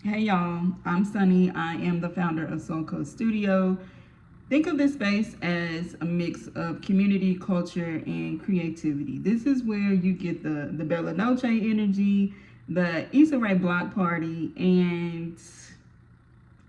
Hey y'all, I'm Sunny. I am the founder of Soul Code Studio. Think of this space as a mix of community, culture, and creativity. This is where you get the Bella Noche energy, the Issa Rae block party, and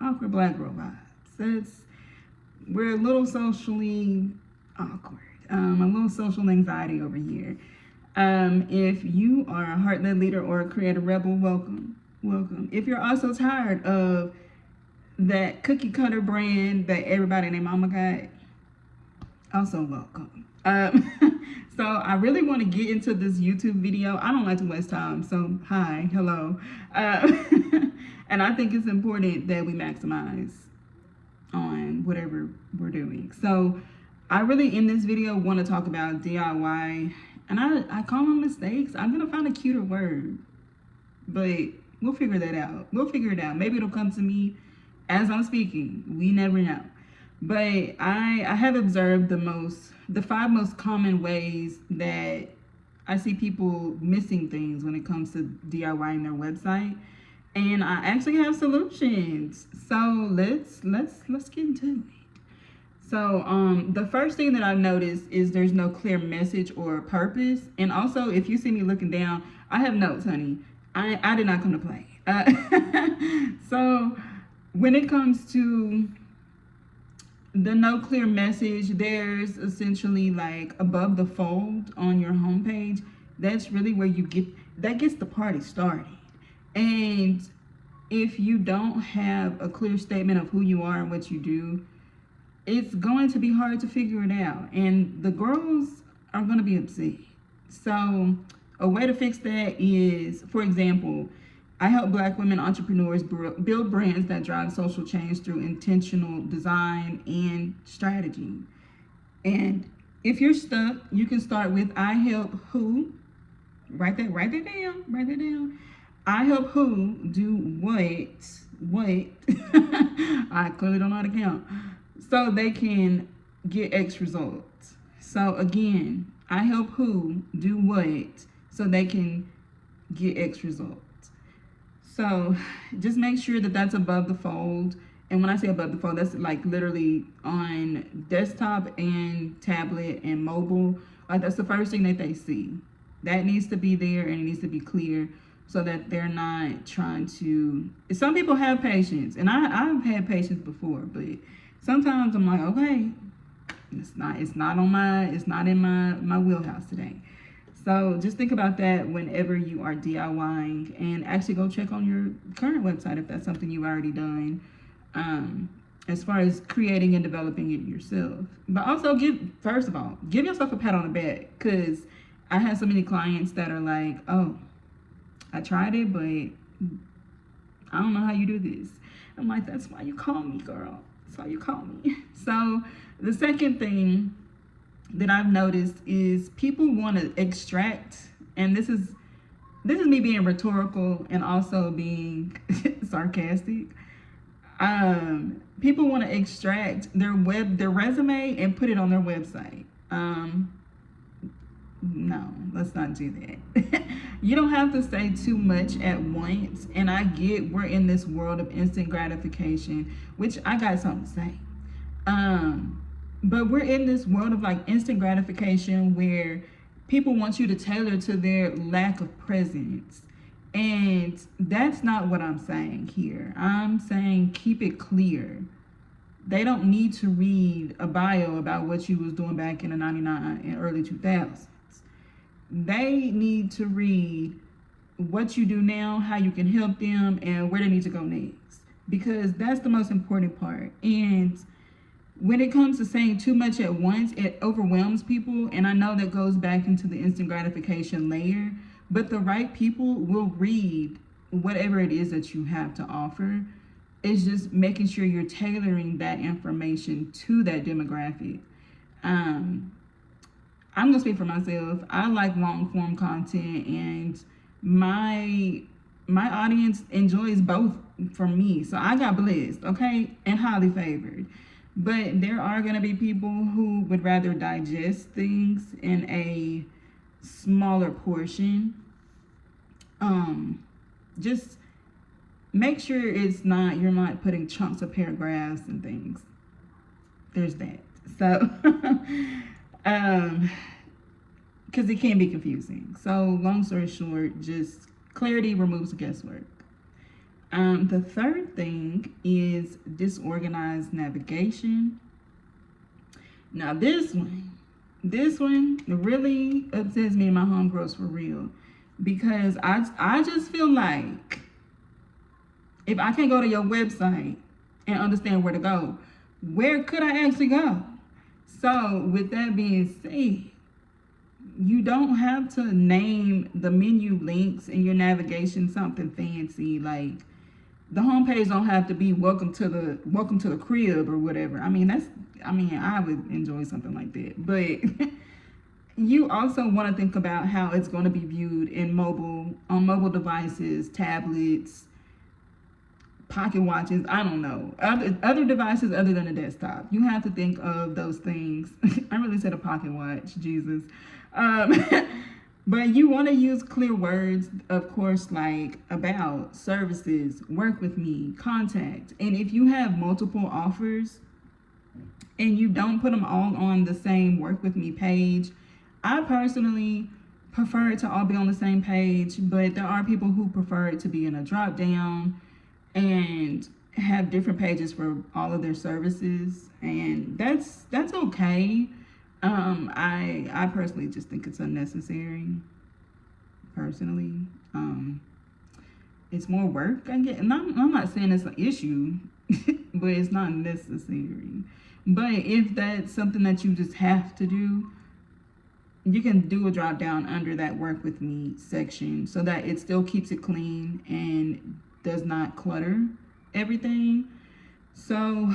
awkward black girl vibes. That's we're a little socially awkward, a little social anxiety over here. If you are a heart led leader or a creative rebel, welcome. Welcome. If you're also tired of that cookie cutter brand that everybody and their mama got, also welcome. So I really want to get into this YouTube video. I don't like to waste time, so hi, hello. Uh, and I think it's important that we maximize on whatever we're doing. So I really in this video want to talk about DIY, and I call them mistakes. I'm gonna find a cuter word, but we'll figure that out. We'll figure it out. Maybe it'll come to me as I'm speaking. We never know. But I have observed the five most common ways that I see people missing things when it comes to DIYing their website. And I actually have solutions. So let's get into it. So the first thing that I've noticed is there's no clear message or purpose. And also, if you see me looking down, I have notes, honey. I did not come to play. So when it comes to the no clear message, there's essentially like above the fold on your homepage. That's really where that gets the party started. And if you don't have a clear statement of who you are and what you do, it's going to be hard to figure it out. And the girls are going to be upset. So, a way to fix that is, for example, I help Black women entrepreneurs build brands that drive social change through intentional design and strategy. And if you're stuck, you can start with I help who. Write that down. Write that down. I help who do what. I clearly don't know how to count. So they can get X results. So again, I help who do what so they can get X results. So just make sure that that's above the fold. And when I say above the fold, that's like literally on desktop and tablet and mobile. Like that's the first thing that they see. That needs to be there and it needs to be clear so that they're not trying to. Some people have patience, and I've had patience before, but sometimes I'm like, okay, it's not in my wheelhouse today. So just think about that whenever you are DIYing, and actually go check on your current website if that's something you've already done. As far as creating and developing it yourself, but also first of all, give yourself a pat on the back, because I have so many clients that are like, oh, I tried it, but I don't know how you do this. I'm like, that's why you call me, girl. That's why you call me. So the second thing that I've noticed is people want to extract, and this is me being rhetorical and also being sarcastic. People want to extract their resume and put it on their website. No, let's not do that. You don't have to say too much at once. And I get we're in this world of instant gratification, which I got something to say. But we're in this world of like instant gratification where people want you to tailor to their lack of presence. And that's not what I'm saying here. I'm saying keep it clear. They don't need to read a bio about what you was doing back in the 99 and early 2000s. They need to read what you do now, how you can help them, and where they need to go next. Because that's the most important part. And when it comes to saying too much at once, it overwhelms people. And I know that goes back into the instant gratification layer. But the right people will read whatever it is that you have to offer. It's just making sure you're tailoring that information to that demographic. I'm gonna speak for myself. I like long form content, and my audience enjoys both from me. So I got blessed, okay, and highly favored. But there are gonna be people who would rather digest things in a smaller portion. Just make sure you're not putting chunks of paragraphs and things. There's that. So, because it can be confusing. So, long story short, just clarity removes guesswork. The third thing is disorganized navigation. Now, this one really upsets me and my homegirls for real, because I just feel like if I can't go to your website and understand where to go, where could I actually go? So, with that being said, you don't have to name the menu links in your navigation something fancy. Like, the homepage don't have to be welcome to the crib or whatever. I mean, I would enjoy something like that. But you also want to think about how it's going to be viewed on mobile devices, tablets, pocket watches, I don't know, other devices other than a desktop. You have to think of those things. I really said a pocket watch, Jesus. But you want to use clear words, of course, like about, services, work with me, contact. And if you have multiple offers and you don't put them all on the same work with me page, I personally prefer it to all be on the same page, but there are people who prefer it to be in a drop down and have different pages for all of their services, and that's okay. I personally just think it's unnecessary. Personally, it's more work. I get, and I'm not saying it's an issue, but it's not necessary. But if that's something that you just have to do, you can do a drop down under that work with me section so that it still keeps it clean and does not clutter everything. So,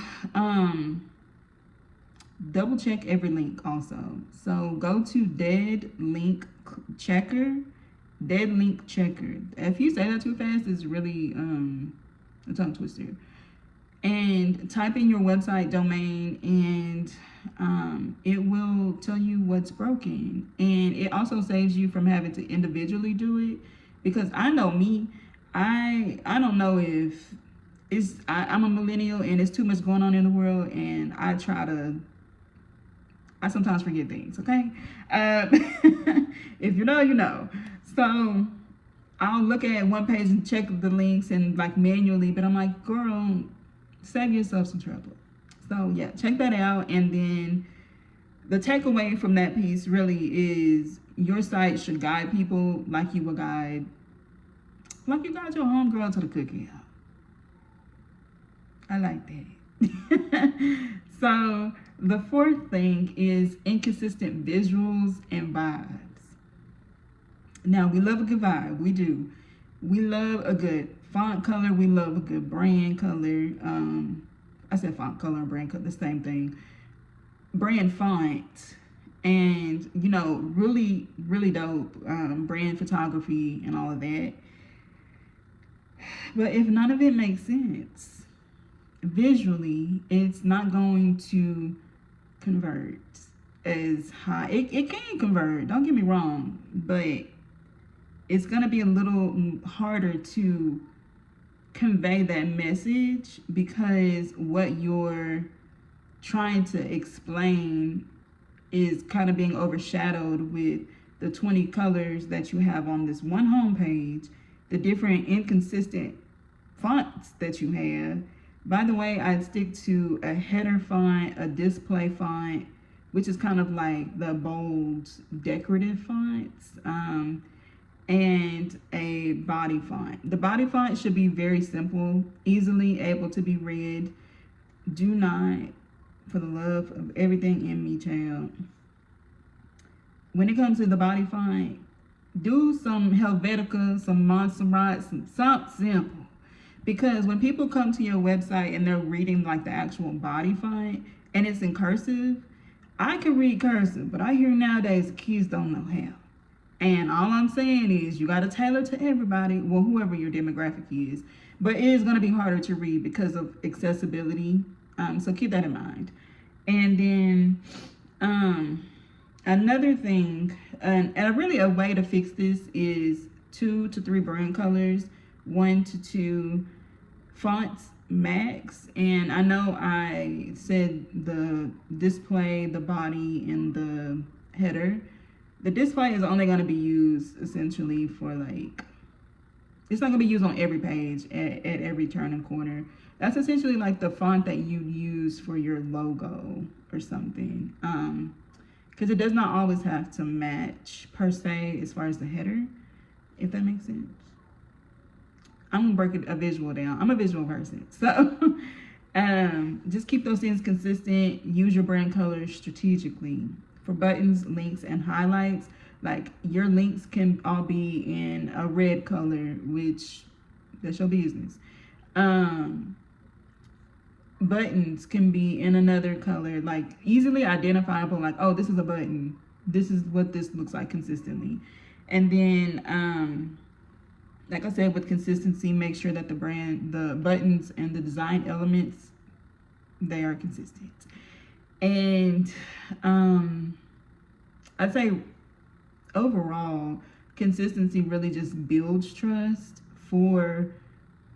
double check every link also. So go to dead link checker. Dead link checker. If you say that too fast, it's really a tongue twister. And type in your website domain, and it will tell you what's broken. And it also saves you from having to individually do it, because I know me, I don't know if I'm a millennial and it's too much going on in the world, and I sometimes forget things, okay? If you know, you know. So I'll look at one page and check the links and like manually, but I'm like, girl, save yourself some trouble. So yeah, check that out. And then the takeaway from that piece really is your site should guide people like you guide your homegirl to the cookout. I like that. So the fourth thing is inconsistent visuals and vibes. Now, we love a good vibe. We do. We love a good font color. We love a good brand color. I said font color and brand color, the same thing. Brand font. And, really, really dope brand photography and all of that. But if none of it makes sense, visually, it's not going to convert as high. It can convert, don't get me wrong, but it's going to be a little harder to convey that message, because what you're trying to explain is kind of being overshadowed with the 20 colors that you have on this one homepage, the different inconsistent fonts that you have. By the way, I'd stick to a header font, a display font, which is kind of like the bold decorative fonts, and a body font. The body font should be very simple, easily able to be read. Do not, for the love of everything in me, child, when it comes to the body font, do some Helvetica, some Montserrat, something simple. Because when people come to your website and they're reading like the actual body font and it's in cursive, I can read cursive, but I hear nowadays kids don't know how. And all I'm saying is you got to tailor to everybody, well, whoever your demographic is. But it is going to be harder to read because of accessibility. So keep that in mind. And then another thing, and really a way to fix this is 2 to 3 brand colors, 1 to 2 fonts max, and I know I said the display, the body, and the header. The display is only going to be used essentially for like, it's not going to be used on every page at every turn and corner. That's essentially like the font that you use for your logo or something. Because it does not always have to match per se as far as the header, if that makes sense. I'm gonna break a visual down. I'm a visual person, so just keep those things consistent. Use your brand colors strategically for buttons, links, and highlights. Like your links can all be in a red color, which that's your business. Buttons can be in another color, like easily identifiable. Like, oh, this is a button. This is what this looks like consistently, and then like I said, with consistency, make sure that the buttons, and the design elements, they are consistent. And I'd say overall, consistency really just builds trust for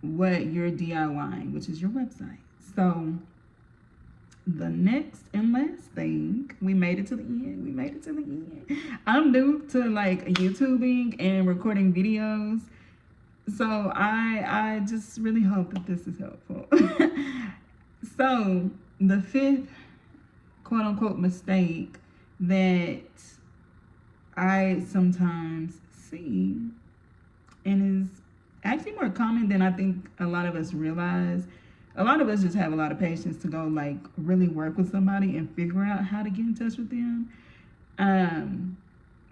what you're DIYing, which is your website. So the next and last thing, we made it to the end. I'm new to like YouTubing and recording videos. So I just really hope that this is helpful. So the fifth quote unquote mistake that I sometimes see, and is actually more common than I think a lot of us realize. A lot of us just have a lot of patience to go like really work with somebody and figure out how to get in touch with them.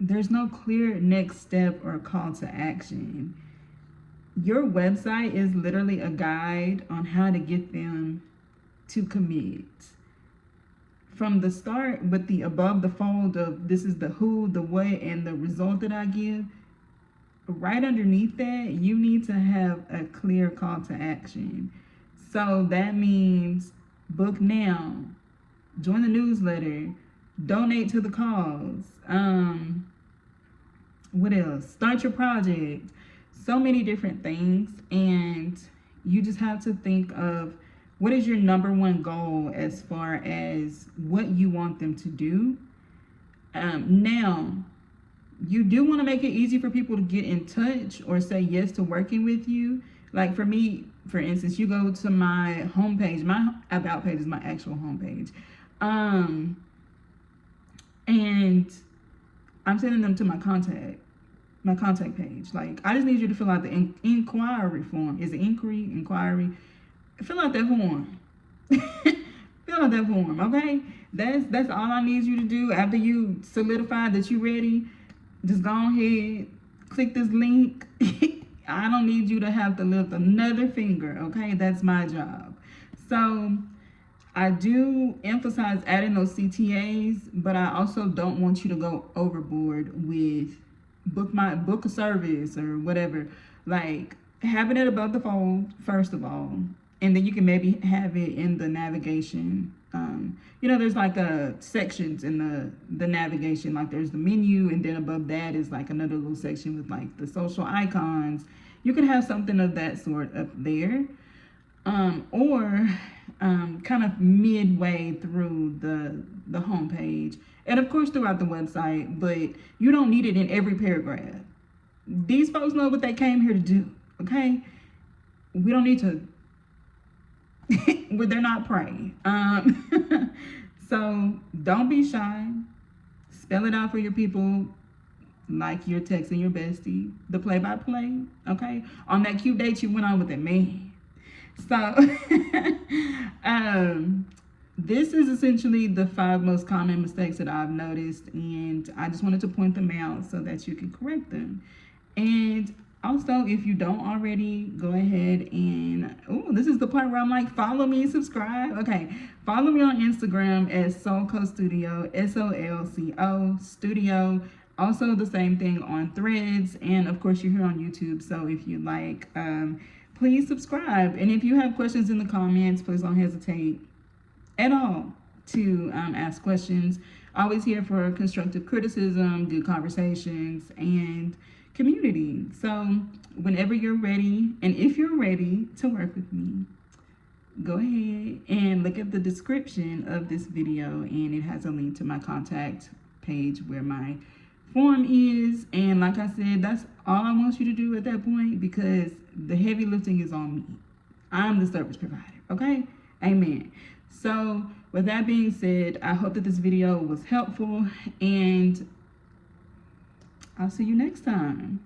There's no clear next step or call to action. Your website is literally a guide on how to get them to commit. From the start, with the above the fold of this is the who, the what, and the result that I give, right underneath that, you need to have a clear call to action. So that means book now, join the newsletter, donate to the cause. What else? Start your project. So many different things, and you just have to think of what is your number one goal as far as what you want them to do. Now, you do want to make it easy for people to get in touch or say yes to working with you. Like for me, for instance, you go to my homepage. My about page is my actual homepage, and I'm sending them to my contact page. Like, I just need you to fill out the inquiry form. Is it inquiry? Fill out that form. Fill out that form, okay? That's all I need you to do. After you solidify that you're ready, just go ahead, click this link. I don't need you to have to lift another finger, okay? That's my job. So I do emphasize adding those CTAs, but I also don't want you to go overboard with book a service or whatever. Like, having it above the fold, first of all, and then you can maybe have it in the navigation. There's like sections in the navigation. Like there's the menu, and then above that is like another little section with like the social icons. You can have something of that sort up there, or kind of midway through the homepage, and of course throughout the website. But you don't need it in every paragraph. These folks know what they came here to do. Okay, we don't need to. They're not prey. So don't be shy. Spell it out for your people like you're texting your bestie. The play-by-play, okay? On that cute date you went on with that man. So this is essentially the 5 most common mistakes that I've noticed, and I just wanted to point them out so that you can correct them. And also, if you don't already, go ahead and, this is the part where I'm like, follow me, subscribe. Okay, follow me on Instagram at Solco Studio, SOLCO Studio. Also the same thing on Threads, and of course you're here on YouTube. So if you like, please subscribe. And if you have questions in the comments, please don't hesitate at all to ask questions. Always here for constructive criticism, good conversations, and community. So whenever you're ready, and if you're ready to work with me, go ahead and look at the description of this video, and it has a link to my contact page where my form is. And like I said, that's all I want you to do at that point, because the heavy lifting is on me. I'm the service provider. Okay, amen. So with that being said, I hope that this video was helpful, and I'll see you next time.